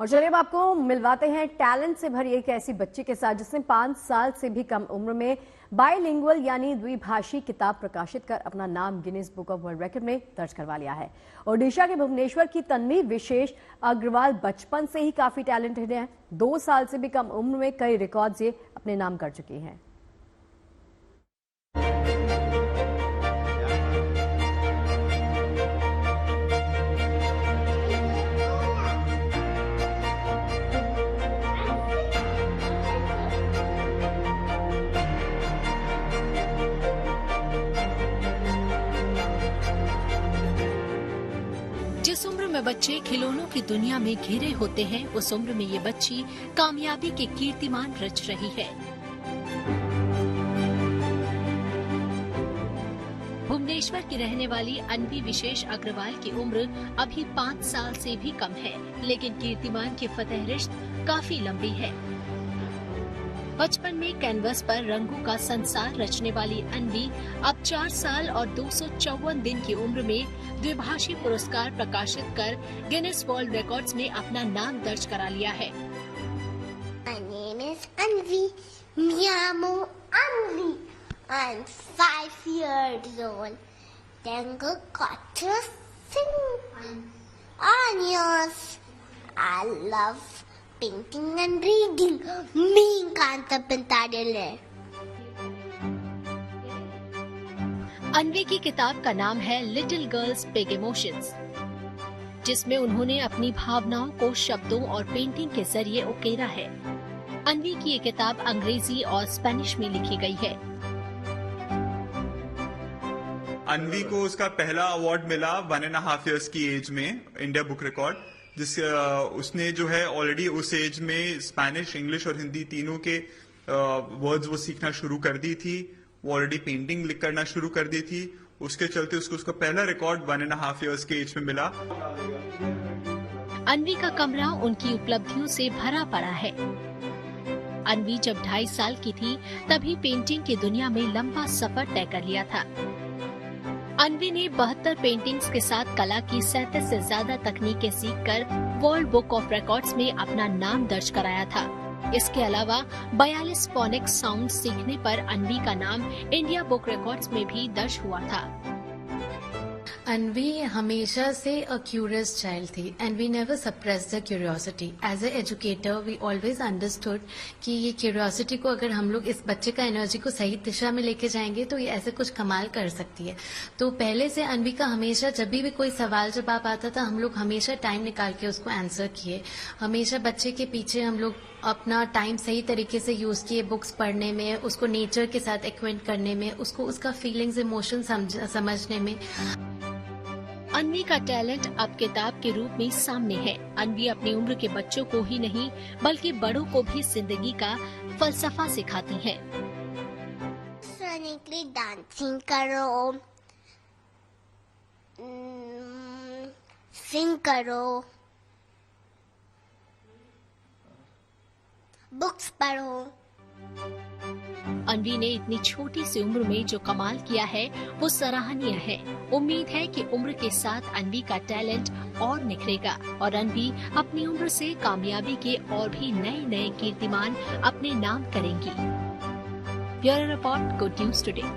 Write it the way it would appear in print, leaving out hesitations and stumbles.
और चलिए अब आपको मिलवाते हैं टैलेंट से भरी एक ऐसी बच्ची के साथ जिसने 5 साल से भी कम उम्र में बाइलिंगुअल यानी द्विभाषी किताब प्रकाशित कर अपना नाम Guinness book of world record में दर्ज करवा लिया है। ओडिशा के भुवनेश्वर की तन्वी विशेष अग्रवाल बचपन से ही काफी टैलेंटेड है। 2 साल से भी कम उम्र में कई रिकॉर्ड्स ये अपने नाम कर चुकी हैं। जिस उम्र में बच्चे खिलौनों की दुनिया में घिरे होते हैं, उस उम्र में ये बच्ची कामयाबी के कीर्तिमान रच रही है। भुवनेश्वर की रहने वाली अन्वी विशेष अग्रवाल की उम्र अभी 5 साल से भी कम है, लेकिन कीर्तिमान की फतहरिश्त काफी लंबी है। बचपन में कैनवस पर रंगों का संसार रचने वाली अन्वी अब 4 साल और 254 दिन की उम्र में द्विभाषी पुरस्कार प्रकाशित कर गिनीज वर्ल्ड रिकॉर्ड्स में अपना नाम दर्ज करा लिया है। My name is Anvi. Miamo Anvi. I'm 5 years old. Tengo 4, 5 años. I love painting and reading. Me encanta pintar el Anvi की किताब का नाम है लिटिल गर्ल्स बिग इमोशंस, जिसमें उन्होंने अपनी भावनाओं को शब्दों और पेंटिंग के जरिए उकेरा है। अन्वी की ये किताब अंग्रेजी और स्पेनिश में लिखी गई है। अन्वी को उसका पहला अवार्ड मिला 1.5 इयर्स की एज में, इंडिया बुक रिकॉर्ड, जिस उसने जो है ऑलरेडी उस एज में स्पेनिश, इंग्लिश और हिंदी तीनों के वर्ड्स वो सीखना शुरू कर दी थी। वो ऑलरेडी पेंटिंग लिख करना शुरू कर दी थी। उसके चलते उसको उसका पहला रिकॉर्ड 1.5 इयर्स के एज में मिला। अन्वी का कमरा उनकी उपलब्धियों से भरा पड़ा है। अन्वी जब 2.5 साल की थी तभी पेंटिंग की दुनिया में लंबा सफर तय कर लिया था। अन्वी ने 72 पेंटिंग्स के साथ कला की 37 से ज्यादा तकनीकें सीखकर वर्ल्ड बुक ऑफ रिकॉर्ड्स में अपना नाम दर्ज कराया था। इसके अलावा 42 फोनिक्स साउंड सीखने पर अन्वी का नाम इंडिया बुक रिकॉर्ड्स में भी दर्ज हुआ था। अन्वी हमेशा से अ क्यूरियस चाइल्ड थी and we never suppressed the curiosity. As a educator we always understood कि ये क्यूरियोसिटी को अगर हम लोग इस बच्चे का एनर्जी को सही दिशा में लेके जाएंगे तो ये ऐसे कुछ कमाल कर सकती है। तो पहले से अन्वी का हमेशा जब भी कोई सवाल जवाब आता था हम लोग हमेशा टाइम निकाल के उसको आंसर किए। हमेशा बच्चे के पीछे हम लोग अपना टाइम सही तरीके से यूज किए, बुक्स पढ़ने में, उसको नेचर के साथ एक्वेंट करने में, उसको उसका फीलिंग्स इमोशन समझने में। अन्वी का टैलेंट अब किताब के रूप में सामने है। अन्वी अपनी उम्र के बच्चों को ही नहीं बल्कि बड़ों को भी जिंदगी का फलसफा सिखाती हैं। सोनिकली डांसिंग करो, सिंग करो, बुक्स पढ़ो। अन्वी ने इतनी छोटी सी उम्र में जो कमाल किया है वो सराहनीय है। उम्मीद है कि उम्र के साथ अन्वी का टैलेंट और निखरेगा और अन्वी अपनी उम्र से कामयाबी के और भी नए नए कीर्तिमान अपने नाम करेंगी। Bureau report, good news today.